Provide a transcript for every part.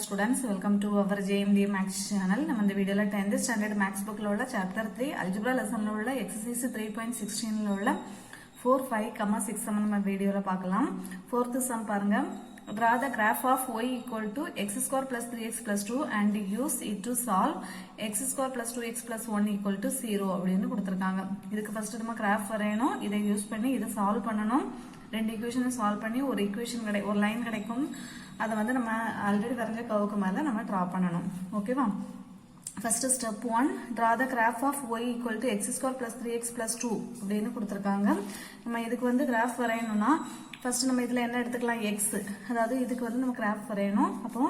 students, welcome to our JMD Max channel. நம்ம இந்த வீடியோல 10th standard Max bookல உள்ள chapter 3 algebra lessonல உள்ள exercise 3.16ல உள்ள 4, 5, 6 sum நம்ம வீடியோல பார்க்கலாம். 4th sum பாருங்க. Draw the graph of y equal to x square plus 3x plus 2 and use it to solve x square plus 2x plus 1 equal to 0 அப்படின்னு கொடுத்திருக்காங்க. இதுக்கு first நம்ம graph வரையணும். இதை யூஸ் பண்ணி இதை solve பண்ணணும். ரெண்டு ஈக்குவேஷனை சால்வ் பண்ணி ஒரு ஈக்குவேஷன் ஒரு லைன் கிடைக்கும். அதை வந்து நம்ம ஆல்ரெடி வரைஞ்ச கர்வுக்கு மேல நம்ம டிரா பண்ணணும். ஓகேவா? First step 1, draw the graph of y equal to x square plus 3x plus 2 அப்படின்னு கொடுத்திருக்காங்க. நம்ம இதுக்கு வந்து கிராஃப் வரையணும்னா ஃபர்ஸ்ட் நம்ம இதுல என்ன எடுத்துக்கலாம், x. அதாவது இதுக்கு வந்து நம்ம கிராஃப் வரையணும். அப்போ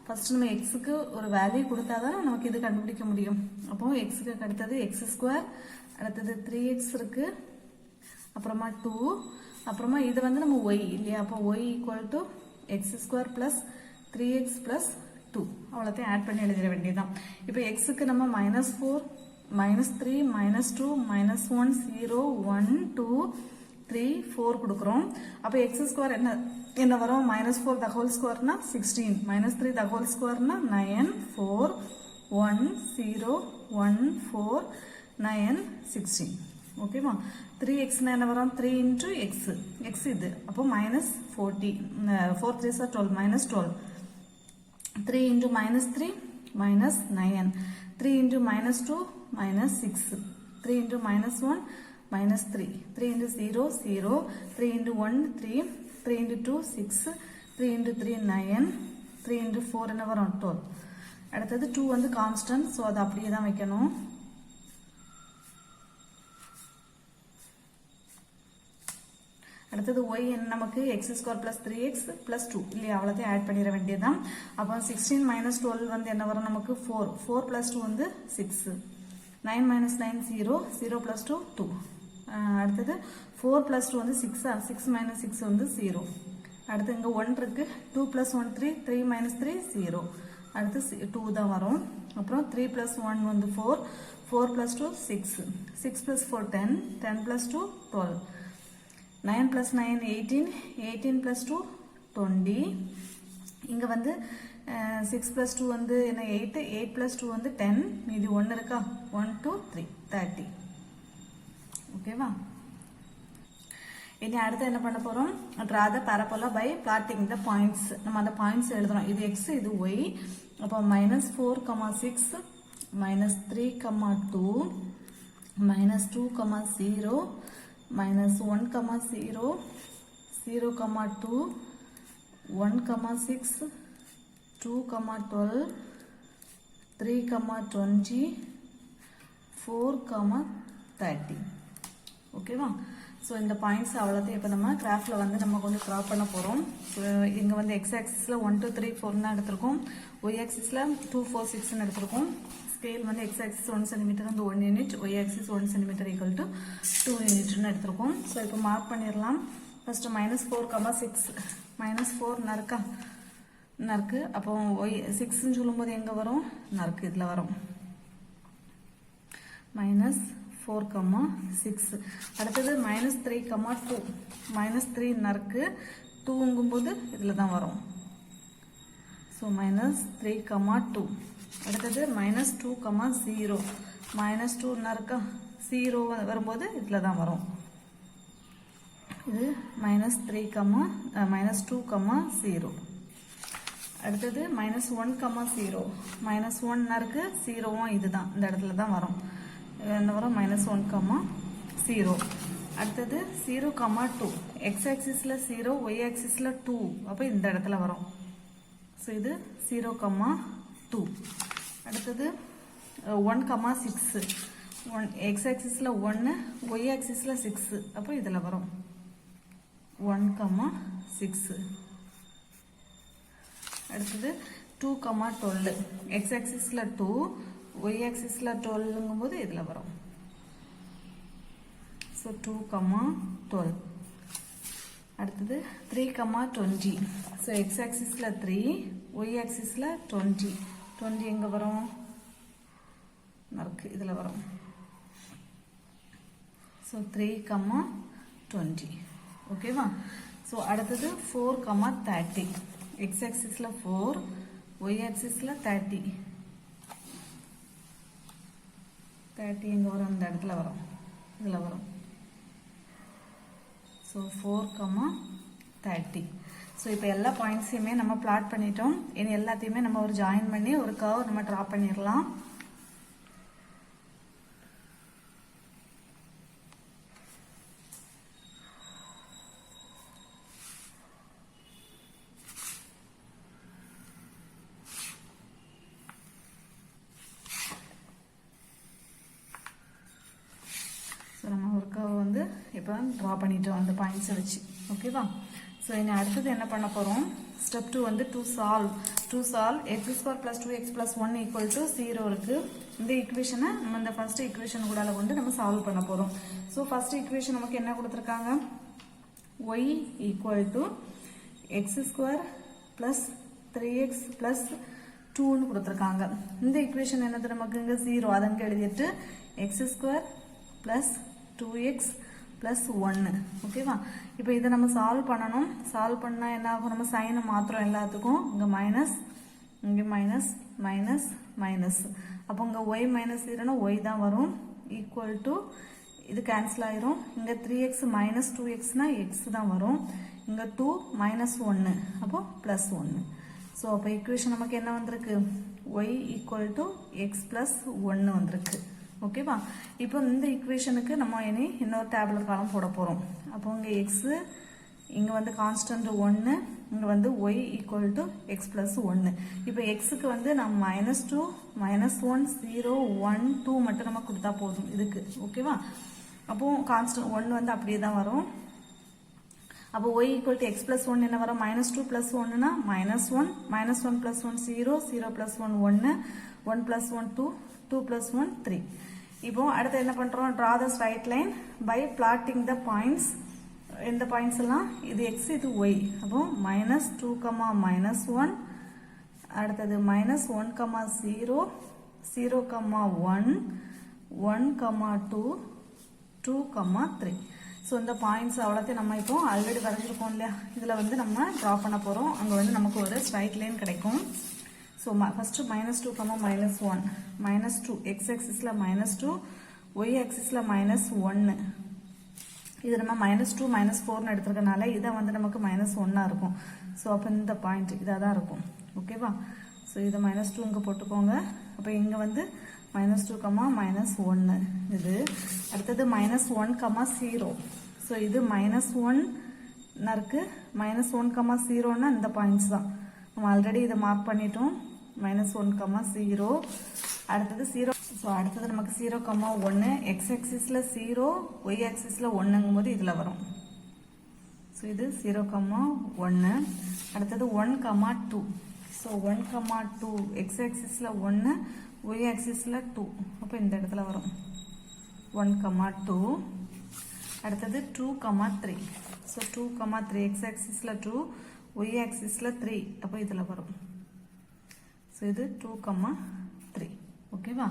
ஃபர்ஸ்ட் நம்ம x-க்கு ஒரு வேல்யூ கொடுத்தாதான் நமக்கு இது கண்டுபிடிக்க முடியும். அப்போ x-க்கு அடுத்தது x ஸ்கொயர், அடுத்தது 3x இருக்கு, அப்புறமா 2, அப்புறமா இது வந்து நம்ம y இல்லையா, அப்போ y equal to x square plus 3x plus 2 அவ்வளோத்தையும் ஆட் பண்ணி எழுதிட வேண்டியதுதான். இப்போ x-க்கு நம்ம -4, -3, -2, -1, 0, 1, 2, 3, 4 கொடுக்குறோம். அப்போ x ஸ்கொயர் என்ன வரும், -4 the whole square-னா 16, -3 the whole square-னா 9, 4, 1, 0, 1, 4, 9, 16. ஓகேவா? 3x என்ன வரும், 3 into x, x இது, அப்போ -40, 4 3s are 12, -12, 3 into -3, -9, 3 into -2, -6, 3 into -1, -3, 3 into 0, 0, 3 into 1, 3, 3 into 2, 6, 3 into 3, 9, 3 into 4 என்ன வரும், 12. அடுத்தது 2 வந்து கான்ஸ்டன்ட், ஸோ அது அப்படியே தான் வைக்கணும். அடுத்தது y நமக்கு x square plus 3x plus 2 இல்லையா, அவ்வளோத்தையும் ஆட் பண்ணிட வேண்டியதுதான். அப்போ 16 minus 12 வந்து என்ன வரும் நமக்கு 4, 4 plus 2 வந்து 6, 9 minus 9 0, 0 plus 2 2. அடுத்தது 4 plus 2 வந்து 6, 6 minus 6 வந்து 0. அடுத்து இங்கே 1 இருக்கு, 2 plus 1 3, 3 minus 3 0. அடுத்து 2 தான் வரும். அப்புறம் 3 plus 1 வந்து 4, 4 plus 2 6, 6 plus 4 10, 10 plus 2 12. 9 plus 9 18, 18 plus 2 20. இங்க வந்து 6 plus 2 வந்து என்ன 8, 8 plus 2 வந்து 10, மீதி 1 இருக்கா, 1 2 3 30. ஓகேவா? இனி அடுத்து என்ன பண்ண போறோம், draw the parabola by plotting the points. நம்ம அந்த பாயிண்ட்ஸ் எழுதுறோம். இது x, இது y. அப்போ -4, 6, -3, 2, -2, 0, -1, 0, 0, 2, 1, 6, 2, 12, 3, 20, 4, 30. ஓகேவா? ஸோ இந்த பாயிண்ட்ஸ் அவ்வளோத்தையும் இப்போ நம்ம கிராஃப்டில் வந்து நம்ம கொஞ்சம் ட்ரா பண்ண போகிறோம். ஸோ இங்கே வந்து x ஆக்சிஸில் 1 2 3 4 தான் எடுத்திருக்கோம், y ஆக்சிஸில் 2 4 6 எடுத்திருக்கோம். ஸ்கேல் வந்து x ஆக்சிஸ் 1 சென்டிமீட்டர் வந்து 1 unit, y axis 1 centimetre equal to 2 யூனிட்னு எடுத்திருக்கோம். ஸோ இப்போ மார்க் பண்ணிடலாம். ஃபர்ஸ்ட் -4, 6, -4 நறுக்கு. அப்போ y 6ன்னு சொல்லும்போது எங்கே வரும், நறுக்கு இதில் வரும், -4, 6. அடுத்தது -3, 2, -3 நறுக்கு, 2ங்கும்போது இதில் தான் வரும். ஸோ -3, 2. அடுத்தது -2, 0, -2 நறுக்கா, 0 வரும்போது இதில் தான் வரும். இது -3, -2, 0. அடுத்தது -1, 0, -1 நறுக்கு, 0வும் இதுதான், இந்த இடத்துல தான் வரும். என்ன வரும், -1, 0. அடுத்தது 0, 2, x ஆக்சிஸில் 0, y ஆக்சிஸில் 2, அப்போ இந்த இடத்துல வரும். ஸோ இது 0, 2. அடுத்தது 1, 6, x ஆக்சிஸில் 1, y ஆக்சிஸில் 6, அப்போ இதில் வரும் 1, 6. அடுத்தது 2, 12, x ஆக்சிஸில் 2, y ஆக்சிஸில் 12ங்கும்போது இதில் வரும். ஸோ 2, 12. அடுத்தது 3, 20. ஸோ x ஆக்சிஸில் 3, y ஆக்சிஸில் 20, 20 எங்கே வரும், நறுக்கு இதில் வரும். ஸோ 3, 20. ஓகேவா? ஸோ அடுத்தது 4, 30. x axisல 4, y axisல 30 எங்க வரும் இந்த இடத்துல வரும் இதுல வரும் so 4,30 so இப்போ எல்லா பாயிண்ட்ஸையுமே நம்ம பிளாட் பண்ணிட்டோம் இனி எல்லாத்தையுமே நம்ம ஒரு ஜாயின் பண்ணி ஒரு கர்வ் நம்ம டிரா பண்ணிரலாம் நம்ம ஒரு கர்வ் வந்து இப்போ ட்ரா பண்ணிட்டோம் அந்த பாயிண்ட்ஸை வச்சு ஓகேவா ஸோ இனி அடுத்தது என்ன பண்ண போகிறோம் ஸ்டெப் 2 வந்து டு சால்வ் x² + 2x + 1 = 0 இருக்கு இந்த ஈக்குவேஷனை நம்ம இந்த ஃபர்ஸ்ட் ஈக்குவேஷன் கூட கொண்டு நம்ம சால்வ் பண்ண போகிறோம் ஸோ ஃபர்ஸ்ட் ஈக்குவேஷன் நமக்கு என்ன கொடுத்துருக்காங்க y = x² + 3x + 2ன்னு கொடுத்துருக்காங்க இந்த ஈக்குவேஷன் என்னது நமக்கு இங்கே 0 அதை அங்கே எழுதிட்டு x² + 2x + 1 ஓகேவா இப்போ இதை நம்ம சால்வ் பண்ணணும் சால்வ் பண்ணா என்ன ஆகும் நம்ம சைனை மாத்திரம் எல்லாத்துக்கும் இங்க மைனஸ் இங்க மைனஸ் மைனஸ் மைனஸ் அப்போ இங்க y மைனஸ் 0னா y தான் வரும் ஈக்குவல் டு இது கேன்சல் ஆயிரும் இங்க 3x - 2x னா x தான் வரும் இங்க 2 - 1 அப்போ +1 சோ அப்போ ஈக்குவேஷன் நமக்கு என்ன வந்திருக்கு y = x + 1 வந்திருக்கு ஓகேவா இப்போ இந்த ஈக்குவேஷனுக்கு நம்ம இனி இன்னொரு டேபுலர் காலம் போட போறோம் அப்போ இங்க x இங்க வந்து கான்ஸ்டன்ட் 1 இங்க வந்து y = x + 1 இப்போ x க்கு வந்து நம்ம -2 -1 0 1 2 மட்டும் நம்ம கொடுத்தா போதும் இதுக்கு ஓகேவா அப்போ கான்ஸ்டன்ட் 1 வந்து அப்படியே தான் வரும் அப்போ y = x + 1 என்ன வரும் -2 + 1 னா -1 -1 + 1 0 0 + 1 1 1 + 1 2 2 + 1 3 இப்போ அடுத்து என்ன பண்றோம் draw the straight line by plotting the points இந்த பாயிண்ட்ஸ் எல்லாம் இது x இது y அப்போ -2, -1 அடுத்து -1, 0 0, 1 1, 2 2, 3 சோ இந்த பாயிண்ட்ஸ் அவ்வளவுதான் நம்ம இப்போ ஆல்ரெடி வரைஞ்சிருக்கோம் இல்லையா இதுல வந்து நம்ம டிரா பண்ண போறோம் அங்க வந்து நமக்கு ஒரு ஸ்ட்ரைட் லைன் கிடைக்கும் So first -2, -1 -2 x axis la -2 y axis la -1 இது நம்ம -2 -4 ன்னு எடுத்துக்கறனால இத வந்து நமக்கு -1 ஆ இருக்கும் சோ அப்ப இந்த பாயிண்ட் இதா தான் இருக்கும் ஓகேவா சோ இத -2 இங்க போட்டுக்கோங்க அப்ப இங்க வந்து -2, -1 இது அடுத்து -1, 0 சோ இது -1 னா இருக்கு -1, 0 னா இந்த பாயிண்ட்ஸ் தான் நம்ம ஆல்ரெடி இத மார்க் பண்ணிட்டோம் -1, 0 அடுத்து 0 சோ அடுத்து நமக்கு 0, 1 x axisல 0 y axisல 1ங்கும்போது இதுல வரும் சோ இது 0, 1 அடுத்து 1, 2 சோ 1, 2 x axisல 1 y axisல 2 அப்ப இந்த இடத்துல வரும் 1, 2 அடுத்து 2, 3 சோ 2, 3 x axisல 2 y axisல 3 அப்ப இதுல வரும் சோ இது 2, 3 ஓகேவா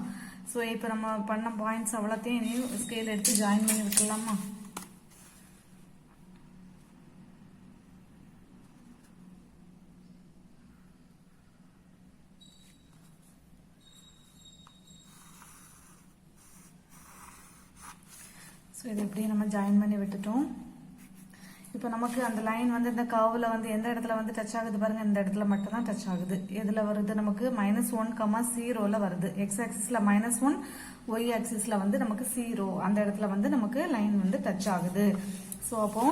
சோ இப்போ நம்ம பண்ண பாயிண்ட்ஸ் அவ்வளவுதையும் நீ ஸ்கேல் எடுத்து ஜாயின் பண்ணி விட்டுறலாமா சோ இது இப்படியே நம்ம ஜாயின் பண்ணி விட்டுட்டோம் இப்போ நமக்கு அந்த லைன் வந்து இந்த கர்வ்ல வந்து எந்த இடத்துல வந்து டச் ஆகுது பாருங்க இந்த இடத்துல மட்டும் தான் டச் ஆகுது எதுல வருது நமக்கு -1, 0 ல வருது x ஆக்சிஸ்ல -1 y ஆக்சிஸ்ல வந்து நமக்கு 0 அந்த இடத்துல வந்து நமக்கு லைன் வந்து டச் ஆகுது சோ அப்போ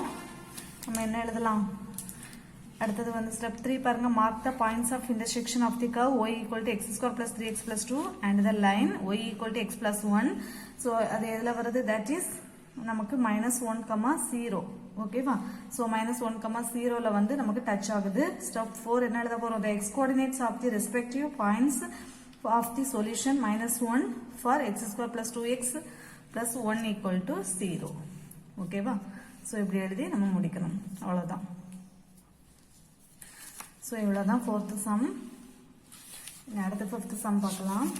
நம்ம என்ன எழுதலாம் அடுத்து வந்து ஸ்டெப் 3 பாருங்க mark the points of intersection of the curve y = x² + 3x + 2 and the line y = x + 1 so அது எதுல வருது that is நமக்கு -1, 0 ஓகேவா சோ -1, 0 ல வந்து நமக்கு டச் ஆகுது ஸ்டெப் 4 என்ன எழுத போறோம் the x coordinates of the respective points of the solution -1 for x² + 2x + 1 = 0 ஓகேவா சோ இப்படி எழுதி நம்ம முடிக்கணும் அவ்வளவுதான் சோ இவ்வளவுதான் 4th sum இனி அடுத்த 5th sum பார்க்கலாம்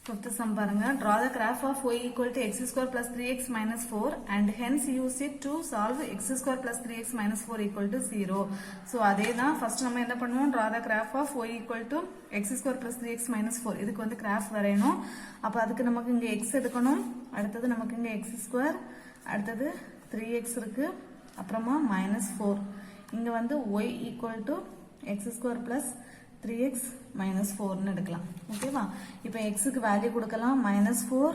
Fifth sum பாருங்க. Draw the graph of y equal to x square plus 3x minus 4 and hence use it to solve x square plus 3x minus 4 equal to 0. So அதே தான் first நம்ம என்ன பண்ணுவோம், draw the graph of y equal to x square plus 3x minus 4. இதுக்கு வந்து graph வரையணும். அப்ப அதுக்கு நமக்கு இங்க x எடுக்கணும். அடுத்தது நமக்கு இங்க x square, அடுத்தது 3x இருக்கு, அப்புறமா minus 4. இங்க வந்து y equal to x square plus 3x minus 4 எடுக்கலாம். ஓகேவா? இப்போ x க்கு வேல்யூ கொடுக்கலாம். minus 4,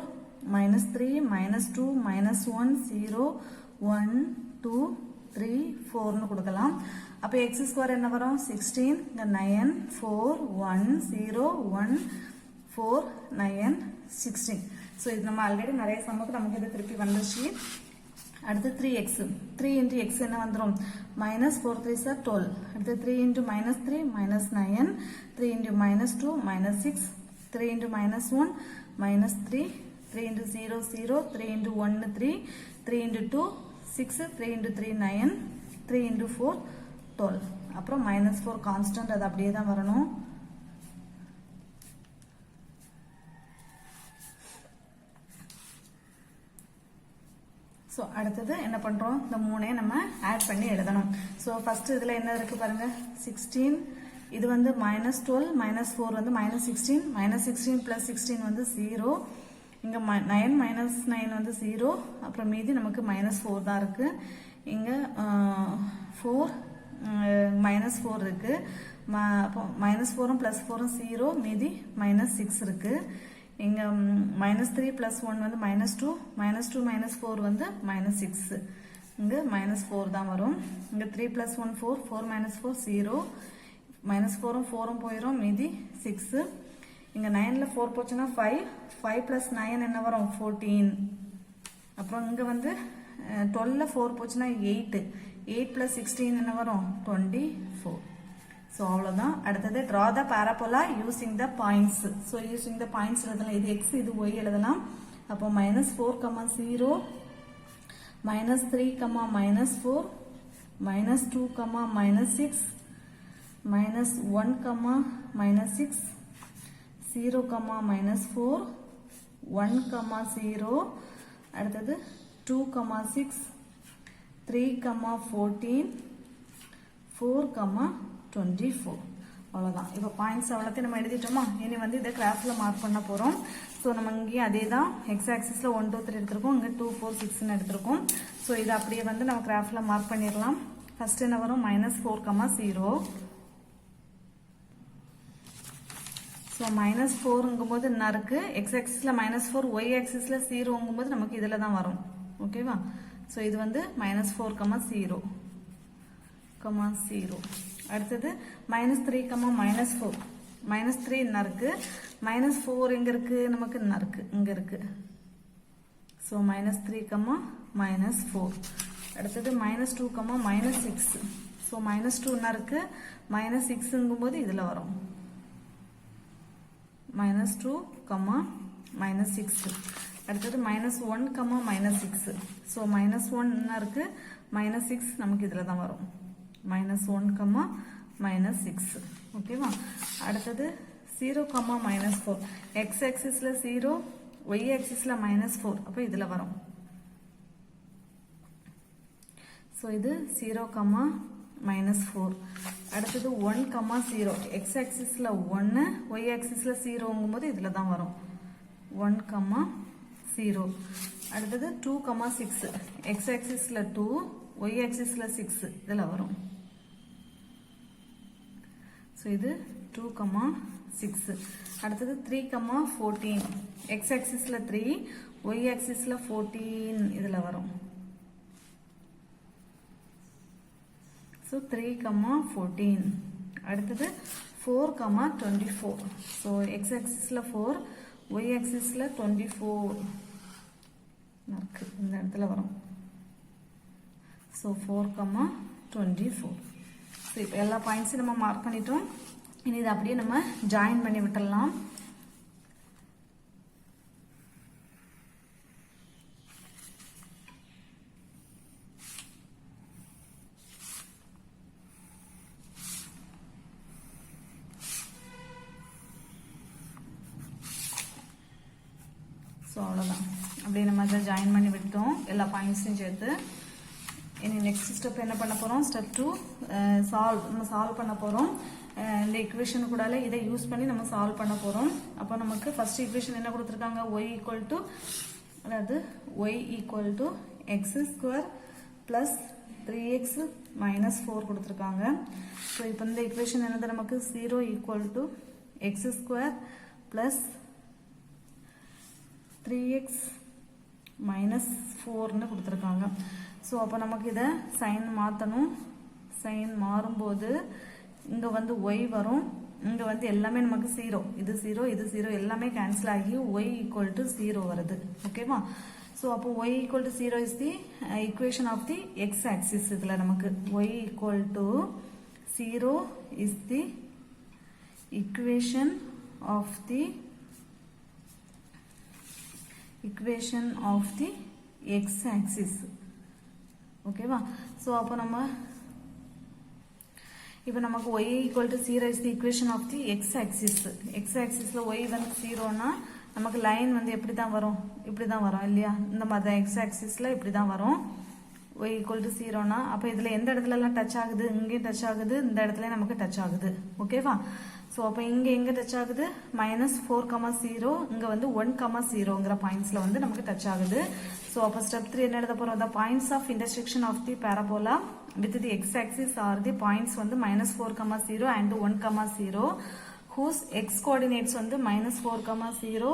minus 3, minus 2, minus 1, 0, 1, 2, 3, 4 கொடுக்கலாம். அப்போ x ஸ்கொயர் என்ன வரும்? 16, 9, 4, 1, 0, 1, 4, 9, 16. ஸோ இது நம்ம ஆல்ரெடி நிறைய சமக்கு நமக்கு இது திருப்பி வந்துருச்சு. அடுத்து 3x 3 into x என்ன வந்துரும்? minus 4 3 are 12. அடுத்து 3 into minus 3 minus 9, 3 into minus 2 minus 6, 3 into minus 1 minus 3, 3 into 0 0, 3 into 1 3, 3 into 2 6, 3 into 3 9, 3 into 4 12. அப்புறம் minus 4 constant, அது அப்படியே தான் வரணும். ஸோ அடுத்தது என்ன பண்ணுறோம், இந்த மூணே நம்ம ஆட் பண்ணி எழுதணும். ஸோ ஃபஸ்ட்டு இதில் என்ன இருக்குது பாருங்கள், 16, இது வந்து minus 12, minus 4 வந்து minus 16, minus 16 plus 16 வந்து 0, இங்கே 9 minus 9 வந்து 0, அப்புறம் மீதி நமக்கு minus 4 தான் இருக்குது. இங்கே 4 minus 4 இருக்குது, அப்போ minus 4 plus 4 0, மீதி minus 6 இருக்குது. இங்க minus 3 plus 1 வந்து minus 2, minus 2 minus 4 வந்து minus 6. இங்க minus 4 தான் வரும். இங்க 3 plus 1 4, 4 minus 4 0, minus 4 4 போயிரும், மீதி 6. இங்க 9ல 4 போச்சுன்னா 5, 5 plus 9 என்ன வரும்? 14. அப்புறம் இங்க வந்து 12ல 4 போச்சுன்னா 8, 8 plus 16 என்ன வரும்? 24. So அவ்வளவுதான். அடுத்தது draw the parabola using the points. So using the points எழுதலாம். இது x, இது y எழுதலாம். அப்போ minus 4, 0, minus 3, minus 4, minus 2, minus 6, minus 1, minus 6, 0, minus 4, 1, 0, அடுத்தது 2, 6, 3, 14, 4, 24. அவ்வளோதான். இப்போ பாயிண்ட்ஸ் அவ்வளோத்தையும் நம்ம எழுதிட்டோமா? இனி வந்து இதை கிராஃபில் மார்க் பண்ண போகிறோம். ஸோ நம்ம இங்கேயும் அதே தான், எக்ஸ் ஆக்சிஸில் 1 2 3 எடுத்திருக்கோம், இங்கே 2 4 6ன்னு எடுத்திருக்கோம். ஸோ இதை அப்படியே வந்து நம்ம கிராஃபில் மார்க் பண்ணிடலாம். ஃபர்ஸ்ட் என்ன வரும்? minus 4, 0. ஸோ minus 4ங்கும்போது என்ன இருக்கு? எக்ஸ் ஆக்சிஸில் minus 4, ஒய் ஆக்சிஸில் 0ங்கும்போது நமக்கு இதில் தான் வரும். ஓகேவா? ஸோ இது வந்து minus 4, 0, 0. அடுத்தது minus 3, minus 4, minus 3 என்ன இருக்கு? minus 4 எங்க இருக்கு? நமக்கு என்ன இருக்கு? இங்க இருக்கு. So minus 3, minus 4. அடுத்தது minus 2, minus 6. ஸோ minus 2 என்ன இருக்கு? minus 6ங்கும்போது இதில் வரும். minus 2, minus 6. அடுத்தது minus 1, minus 6. ஸோ minus 1 என்ன இருக்கு? minus 6 நமக்கு இதில் தான் வரும். minus 1, minus 6. ஓகேவா? அடுத்தது 0, minus 4. x ஆக்சிஸ்ல 0, y ஆக்சிஸ்ல minus 4. அப்போ இதில் வரும். ஸோ இது 0, minus 4. அடுத்தது 1, 0. x ஆக்சிஸ்ல 1, y ஆக்சிஸ்ல 0ங்கும்போது இதில் தான் வரும். 1, 0. அடுத்தது 2, 6. x ஆக்சிஸ்ல 2, y ஆக்சிஸ்ல 6 இதில் வரும். ஸோ இது 2, 6. அடுத்தது 3, 14. x ஆக்சிஸ்ல 3, y ஆக்சிஸ்ல 14 இதில் வரும். ஸோ 3, 14. அடுத்தது 4, 24. ஸோ x ஆக்சிஸ்ல 4, y ஆக்சிஸ்ல 24 இருக்கு, இந்த இடத்துல வரும். ஸோ 4, 24. ஸோ இப்போ எல்லா பாயிண்ட்ஸையும் நம்ம மார்க் பண்ணிட்டோம். இனி இதை அப்படியே நம்ம ஜாயின் பண்ணி விட்டுடலாம். ஸோ அவ்வளோதான். அப்படியே நம்ம அதை ஜாயின் பண்ணி விட்டோம் எல்லா பாயிண்ட்ஸையும் சேர்த்து. இனி நெக்ஸ்ட் ஸ்டெப் என்ன பண்ண போகிறோம்? ஸ்டெப் 2 நம்ம சால்வ் பண்ண போகிறோம். இந்த ஈக்குவேஷன் கூட இதை யூஸ் பண்ணி நம்ம சால்வ் பண்ண போகிறோம். அப்போ நமக்கு ஃபர்ஸ்ட் ஈக்குவேஷன் என்ன கொடுத்துருக்காங்க? y equal to x square plus 3x minus 4 கொடுத்துருக்காங்க. ஸோ இப்போ இந்த ஈக்குவேஷன் என்னது? நமக்கு 0 equal to x square plus 3x minus 4ன்னு கொடுத்துருக்காங்க. ஸோ அப்போ நமக்கு இதை சைன் மாற்றணும். சைன் மாறும்போது இங்கே வந்து y வரும், இங்கே வந்து எல்லாமே நமக்கு 0, இது 0 இது 0 எல்லாமே கேன்சல் ஆகி y ஈக்குவல் டு 0 வருது. ஓகேவா? ஸோ அப்போ y equal to 0 is the equation of the X axis. இதில் நமக்கு y equal to 0 is the equation of the x axis. ஓகேவா? ஸோ அப்போ இப்போ நமக்கு y equal to 0 is the equation of the x axis. x axisல y வந்து 0னா நமக்கு line வந்து எப்படி தான் வரும்? இப்படி தான் வரும் இல்லையா? இந்த மாதிரி தான் x axisல இப்படி தான் வரும். y equal to 0னா அப்போ இதில் எந்த இடத்துலலாம் டச் ஆகுது? இங்கே டச் ஆகுது, இந்த இடத்துல நமக்கு டச் ஆகுது. ஓகேவா? ஸோ அப்போ இங்கே எங்கே டச் ஆகுது? -4,0 இங்கே வந்து 1,0ங்கிற பாயிண்ட்ஸில் வந்து நமக்கு டச் ஆகுது. ஸோ அப்போ ஸ்டெப் 3 என்ன எழுத போகிறோம்? the points of intersection of the parabola with the x axis are the points வந்து -4,0 and 1,0 whose x coordinates வந்து -4,0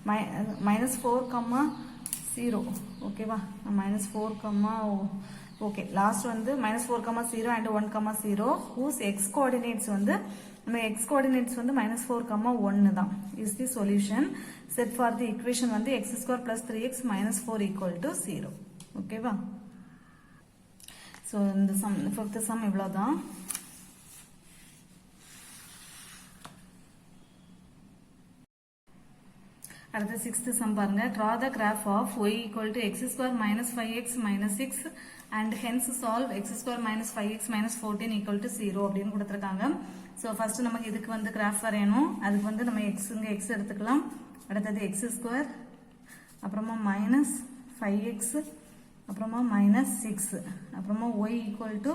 -4,0 ஓகேவா? -4, ஓகே. லாஸ்ட் வந்து -4,0 and 1,0 whose x coordinates வந்து நம்ம x coordinates வந்து -4,1 தான். is the solution set for the equation வந்து x square plus 3x minus 4 equal to 0. ஓகேவா? ஸோ இந்த சம் ஃபிஃப்த் சம் இவ்வளோதான். அடுத்து சிக்ஸ்த் சம் பாருங்க. draw the graph of y equal to x square minus 5x minus 6 and hence solve x square minus 5x minus 14 equal to 0 அப்படின்னு கொடுத்துருக்காங்க. So first நமக்கு இதுக்கு வந்து கிராஃப் வரையணும். அதுக்கு வந்து நம்ம இங்கே எக்ஸ் எடுத்துக்கலாம். அடுத்தது எக்ஸ் ஸ்கொயர், அப்புறமா மைனஸ் 5x, அப்புறமா மைனஸ் 6, அப்புறமா y equal to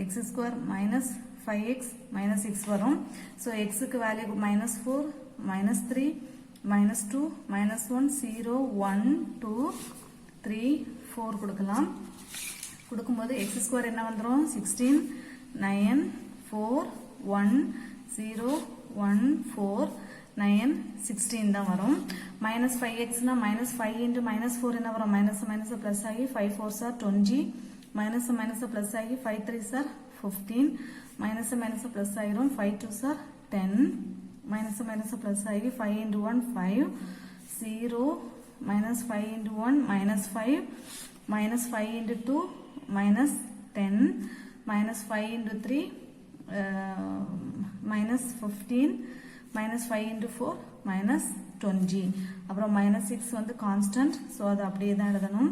x square minus 5x minus 6 வரும். ஸோ எக்ஸுக்கு வேல்யூ -4, -3, -2, -1, 0, 1, 2, 3, 4 கொடுக்கலாம். கொடுக்கும்போது எக்ஸ் ஸ்கொயர் என்ன வந்துடும்? 16, 9, 4, 1, 0, 1, 4, 9, 16 தான் வரும். -5xனா -5 into -4 என்ன வரும்? மைனஸ் பிளஸ் ஆகி 5 4s are 20, மைனஸ் பிளஸ் ஆகி 5 3s are 15, மைனஸ் பிளஸ் ஆயிரும் 5 2s are 10, மைனஸ் பிளஸ் ஆகி 5 into 1 5, 0, -5 into 1 -5, -5 into 2 -10, -5 into 3 -15, -5 into 4 -20. அப்புறம் -6 வந்து கான்ஸ்டன்ட். ஸோ அது அப்படியே தான் எழுதணும்.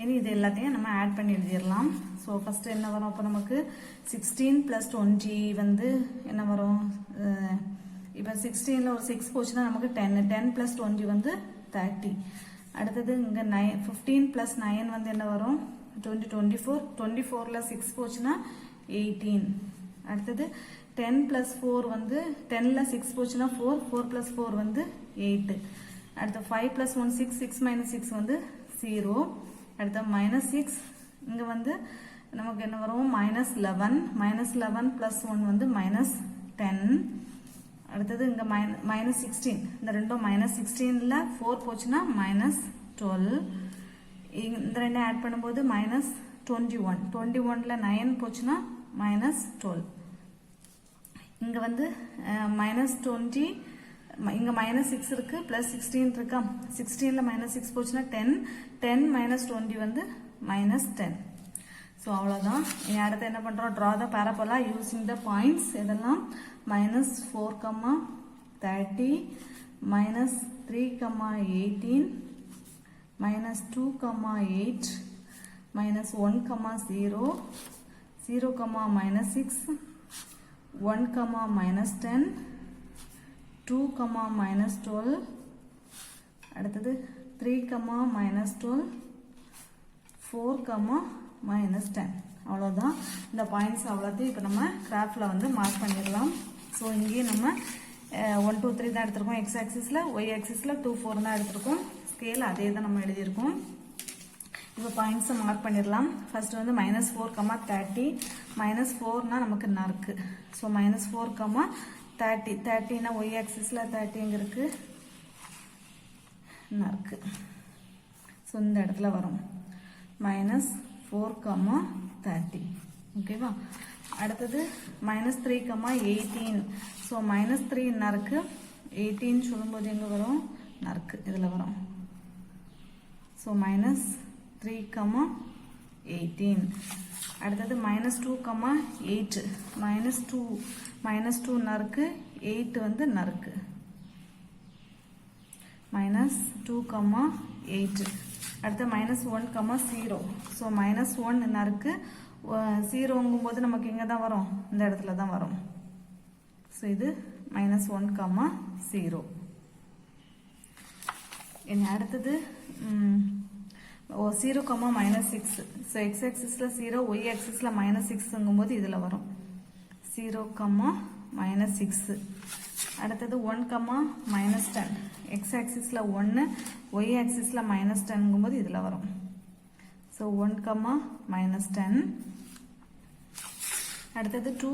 இனி இது எல்லாத்தையும் நம்ம ஆட் பண்ணி எழுதிடலாம். ஸோ ஃபர்ஸ்ட் என்ன வரும்? அப்போ நமக்கு 16 + 20 வந்து என்ன வரும்? இப்போ 16ல் ஒரு 6 போச்சுன்னா நமக்கு 10 + 20 வந்து 30. அடுத்தது இங்கே 15 + 9 வந்து என்ன வரும்? 20 24, 24ல் 6 போச்சுன்னா 18. அடுத்தது 10 + 4 வந்து 10ல் 6 போச்சுன்னா 4, 4 + 4 வந்து 8. அடுத்து 5 + 1 6, 6 - 6 வந்து 0. அடுத்த -6 இங்கே வந்து நமக்கு என்ன வரும்? -11, -11 + 1 வந்து -10. அடுத்தது இங்கே -16, இந்த ரெண்டும் -16ல் 4 போச்சுன்னா -12. இந்த ரெண்டும் ஆட் பண்ணும்போது -21, 21ல் 9 போச்சுன்னா -12. இங்கே வந்து -20, இங்கே -6 இருக்கு, +16 இருக்கா? 16ல் -6 போச்சுன்னா 10, 10 - 20 வந்து -10. ஸோ அவ்வளோதான். இனி அடுத்து என்ன பண்ணுறோம்? Draw the parabola using the points. இதெல்லாம் -4, -30, -3, -18, -2, -8, -1, -0, 0, -6, 1 comma minus 10, 2 comma minus 12, அடுத்தது 3 comma minus 12, 4 comma minus 10. அவ்வளோதான். இந்த பாயிண்ட்ஸ் அவ்வளோத்தையும் இப்போ நம்ம கிராஃபில் வந்து மார்க் பண்ணிடலாம். ஸோ இங்கேயே நம்ம 1 2 3 தான் எடுத்திருக்கோம். எக்ஸ் ஆக்சிஸில், ஒய் ஆக்சிஸில் 2 4 தான் எடுத்திருக்கோம். ஸ்கேல் அதே தான் நம்ம எழுதியிருக்கோம். இப்போ பாயிண்ட்ஸை மார்க் பண்ணிடலாம். ஃபர்ஸ்ட் வந்து -4, 30. -4னா நமக்கு நறுக்கு. ஸோ -4, 30. 30னா ஒய் ஆக்சிஸில் 30 எங்கே இருக்கு? நறுக்கு. ஸோ இந்த இடத்துல வரும் -4, 30. ஓகேவா? அடுத்தது -3, 18. ஸோ -3 நறுக்கு. 18 சொல்லும்போது எங்கே வரும்? நறுக்கு இதில் வரும். ஸோ -3, 18. அடுத்தது -2, 8. -2 நறுக்கு, 8 வந்து நறுக்கு. -2, 8. அடுத்து -1, 0. ஸோ -1 நறுக்கு, 0ங்கும் போது நமக்கு எங்கே தான் வரும்? இந்த இடத்துல தான் வரும். ஸோ இது -1, 0. இனி அடுத்தது 0, -6. ஸோ எக்ஸ் ஆக்சிஸில் 0, ஒய் ஆக்சிஸில் -6ங்கும் போது இதில் வரும். 0, -6. அடுத்தது 1, -10. எக்ஸ் ஆக்சிஸில் 1, ஒய் ஆக்சிஸில் -10ங்கும் போது இதில் வரும். ஸோ 1, -10. அடுத்தது 2,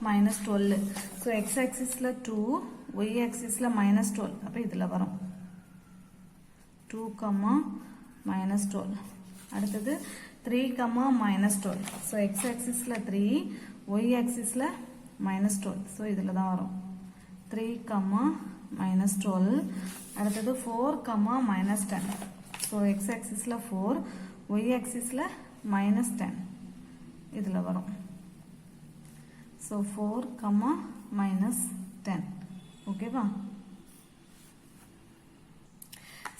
-12. ஸோ எக்ஸ் ஆக்சிஸில் 2, ஒய் ஆக்சிஸில் -12. அப்போ இதில் வரும் 2, -12. அடுத்தது 3, -12. ஸோ எக்ஸ் ஆக்சிஸில் 3, ஒய் ஆக்சிஸில் -12. ஸோ இதில் தான் வரும் 3, -12. அடுத்தது 4, -10. ஸோ எக்ஸ் ஆக்சிஸில் 4, ஒய் ஆக்சிஸில் -10 இதில் வரும். ஸோ 4, -10. ஓகேவா?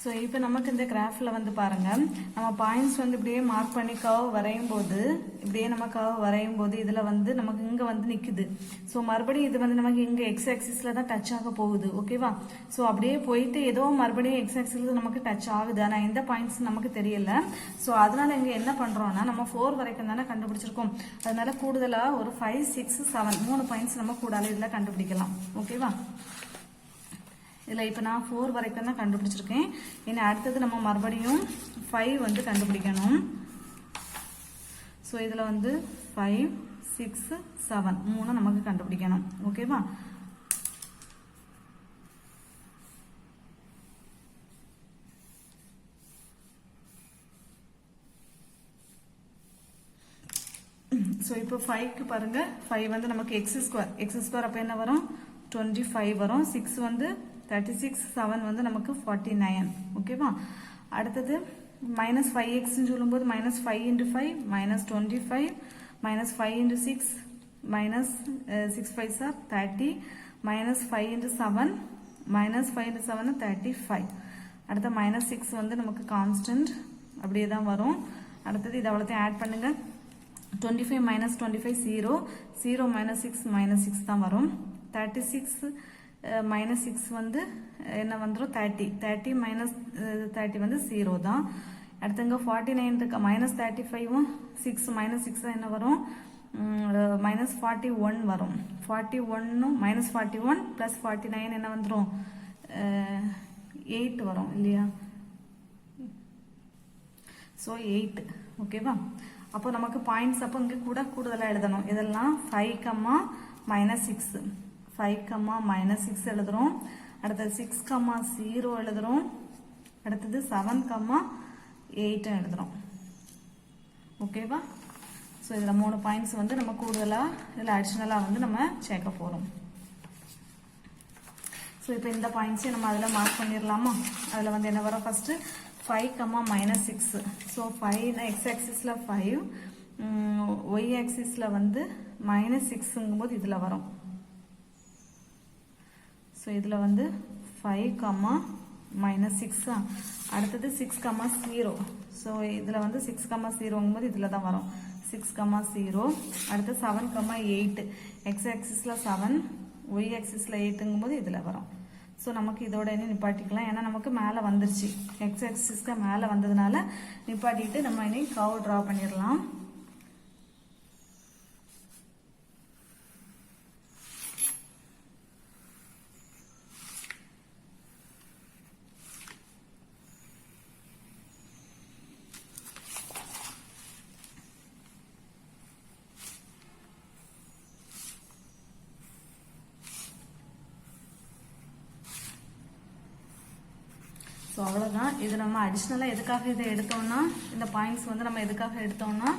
ஸோ இப்போ நமக்கு இந்த கிராஃபில் வந்து பாருங்கள், நம்ம பாயிண்ட்ஸ் வந்து இப்படியே மார்க் பண்ணி கர்வ் வரையும் போது, இப்படியே நம்ம கர்வ் வரையும் போது இதில் வந்து நமக்கு இங்கே வந்து நிற்குது. ஸோ மறுபடியும் இது வந்து நமக்கு இங்கே எக்ஸ் ஆக்சிஸில் தான் டச் ஆக போகுது. ஓகேவா? ஸோ அப்படியே போயிட்டு ஏதோ மறுபடியும் எக்ஸ் ஆக்சிஸில் நமக்கு டச் ஆகுது. ஆனால் எந்த பாயிண்ட்ஸ் நமக்கு தெரியல. ஸோ அதனால இங்கே என்ன பண்ணுறோம்னா, நம்ம 4 வரைக்கும் தானே கண்டுபிடிச்சிருக்கோம். அதனால கூடுதலாக ஒரு 5, 6, 7 3 பாயிண்ட்ஸ் நம்ம கூடால இதில் கண்டுபிடிக்கலாம். ஓகேவா? இதில் இப்போ நான் 4 வரைக்கும் தான் கண்டுபிடிச்சிருக்கேன். இனி அடுத்தது நம்ம மறுபடியும் 5 வந்து கண்டுபிடிக்கணும். ஸோ இதில் வந்து 5, 6, 7 3 நமக்கு கண்டுபிடிக்கணும். ஓகேவா? ஸோ இப்போ 5க்கு பாருங்க, 5 வந்து நமக்கு x2 அப்போ என்ன வரும்? 25 வரும். 6 வந்து 36, 7 வந்து நமக்கு 49. ஓகேவா? அடுத்தது -5x சொல்லும்போது -5 × 5 -25, -5 × 6 -6 5 30, -5 × 7 -5 × 7 35. அடுத்த -6 வந்து நமக்கு கான்ஸ்டன்ட் அப்படியே தான் வரும். அடுத்தது இது அவ்வளோத்தையும் ஆட் பண்ணுங்க. 25 - 25 0, 0 - 6 -6 தான் வரும். 36 -6 வந்து என்ன வந்துடும்? 30. 30 - 30 வந்து 0 தான். அடுத்தங்க 49 -35 6 -6 என்ன வரும்? -41 வரும். 41 -41 + 49 என்ன வந்துடும்? 8 வரும் இல்லையா? ஸோ 8. ஓகேவா? அப்போ நமக்கு பாயிண்ட்ஸ் அப்போ இங்கே கூடுதலாக எழுதணும். இதெல்லாம் 5, -6 5, -6 எழுதுறோம். அடுத்தது 6, 0 எழுதுறோம். அடுத்தது 7, 8 எழுதுறோம். ஓகேவா? ஸோ இதில் 3 பாயிண்ட்ஸ் வந்து நம்ம கூடுதலாக இதில் அடிஷ்னலாக வந்து நம்ம சேர்க்க போகிறோம். ஸோ இப்போ இந்த பாயிண்ட்ஸையும் நம்ம அதில் மார்க் பண்ணிடலாமா? அதில் வந்து என்ன வரும்? ஃபஸ்ட்டு 5, -6. ஸோ 5 எக்ஸ் ஆக்சிஸில் 5, ஒய் ஆக்சிஸில் வந்து -6ங்கும் போது இதில் வரும். ஸோ இதில் வந்து 5, -6. அடுத்தது 6, 0. ஸோ இதில் வந்து 6, 0ங்கும் போது இதில் தான் வரும். 6, 0. அடுத்து 7, 8. X axisல 7, Y axisல 8ங்கும்போது இதுல வரும். ஸோ நமக்கு இதோட என்ன நிப்பாட்டிக்கலாம், ஏன்னா நமக்கு மேலே வந்துருச்சு, எக்ஸ் ஆக்சிஸ்க்கு மேலே வந்ததுனால நிப்பாட்டிட்டு நம்ம இனி கர்வ் ட்ரா பண்ணிடலாம். ஸோ அவ்வளோதான். இது நம்ம அடிஷ்னலாக எதுக்காக இதை எடுத்தோம்னா, இந்த பாயிண்ட்ஸ் வந்து நம்ம எதுக்காக எடுத்தோம்னா,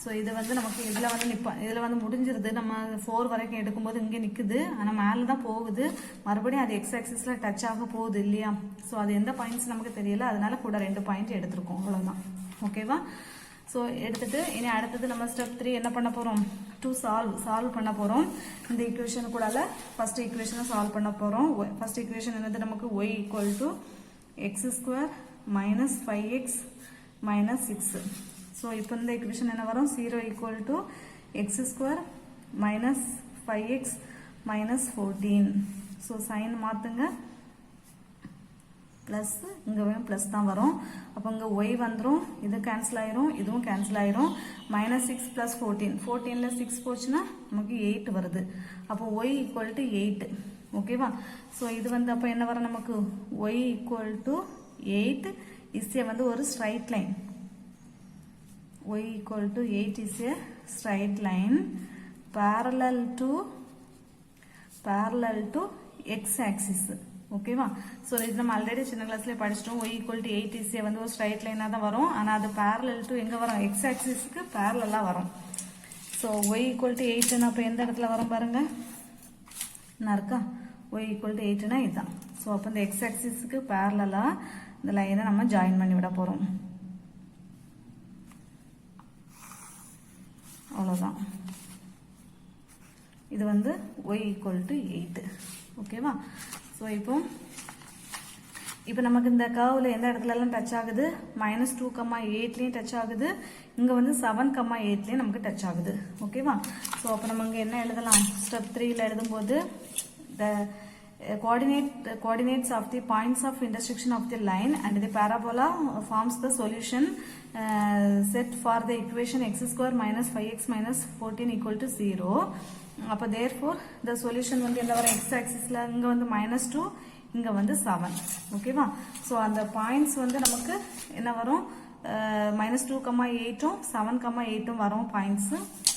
ஸோ இது வந்து நமக்கு இதில் வந்து இதில் வந்து முடிஞ்சிருது. நம்ம 4 வரைக்கும் எடுக்கும்போது இங்கே நிற்குது, ஆனால் மேலே தான் போகுது, மறுபடியும் அது எக்ஸ் ஆக்சிஸில் டச் ஆக போகுது இல்லையா. ஸோ அது எந்த பாயிண்ட்ஸ் நமக்கு தெரியல, அதனால கூட 2 பாயிண்ட் எடுத்திருக்கோம், அவ்வளோதான். ஓகேவா. ஸோ எடுத்துட்டு இனி அடுத்தது நம்ம ஸ்டெப் 3 என்ன பண்ண போகிறோம், டு சால்வ் பண்ண போகிறோம். இந்த ஈக்குவேஷன் கூட ஃபர்ஸ்ட் ஈக்குவேஷனை சால்வ் பண்ண போகிறோம். ஃபர்ஸ்ட் ஈக்குவேஷன் என்னது, நமக்கு y equal to x square minus 5x minus 6. So, இப்போ இந்த equation என்ன வரும், 0 equal to x square minus 5x minus 14. So, sign மாத்துங்க, plus இங்கவே plus தான் வரும். அப்போ இங்க y வந்துரும், இது cancel ஆயிரும், இதுவும் cancel ஆயிரும். minus 6 plus 14. 14ல 6 போச்சுன்னா நமக்கு 8 வருது. அப்போ y equal to 8. ஓகேவா. ஸோ இது வந்து அப்போ என்ன வரும் நமக்கு, y equal to 8 is a வந்து ஒரு straight line. y equal to 8 is a straight line parallel to x axis. ஓகேவா. ஸோ இது நம்ம ஆல்ரெடி சின்ன கிளாஸ்லேயே படிச்சிட்டோம். y equal to 8 is a வந்து ஒரு straight லைனாக தான் வரும், ஆனால் அது parallel to எங்கே வரும், x axisக்கு parallel-ஆ வரும். ஸோ y equal to 8 அப்போ எந்த இடத்துல வரும் பாருங்க, என்ன இருக்கா, y equal to 8னா இதுதான். ஸோ அப்போ இந்த x axisக்கு parallel-ஆ இந்த லைனை நம்ம ஜாயின் பண்ணி விட போகிறோம், அவ்வளோதான். இது வந்து y equal to 8. ஓகேவா. ஸோ இப்போ நமக்கு இந்த கர்வ்ல எந்த இடத்துல எல்லாம் டச் ஆகுது, -2, 8லையும் டச் ஆகுது, இங்கே வந்து 7, 8லையும் நமக்கு டச் ஆகுது. ஓகேவா. ஸோ அப்போ நம்ம இங்கே என்ன எழுதலாம், ஸ்டெப் 3ல எழுதும்போது the coordinates of the points of intersection of the line and the parabola forms the solution set for the equation x square minus 5x minus 14 equal to 0. அப்போ therefore the solution வந்து என்ன வரும், x axisல இங்கே வந்து -2, இங்கே வந்து 7. ஓகேவா. So அந்த பாயிண்ட்ஸ் வந்து நமக்கு என்ன வரும், -2, 8ம் 7, 8ம் வரும் பாயிண்ட்ஸ்.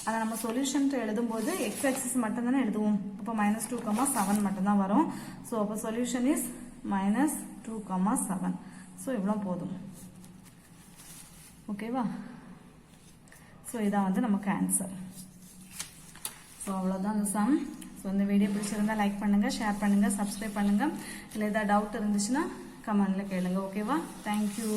அதை நம்ம சொல்யூஷன் எழுதும்போது எக்ஸ் ஆக்சிஸ் மட்டும் தானே எழுதுவோம், அப்போ -2, 7 மட்டும் தான் வரும். ஸோ அப்போ சொல்யூஷன் இஸ் -2, 7. ஸோ இவ்வளோ போதும். ஓகேவா. ஸோ இதான் வந்து நமக்கு ஆன்சர். ஸோ அவ்வளோதான் அந்த சம். ஸோ இந்த வீடியோ பிடிச்சிருந்தா லைக் பண்ணுங்கள், ஷேர் பண்ணுங்கள், சப்ஸ்கிரைப் பண்ணுங்கள். இல்லை ஏதாவது டவுட் இருந்துச்சுன்னா கமெண்ட்டில் கேளுங்க. ஓகேவா. தேங்க்யூ.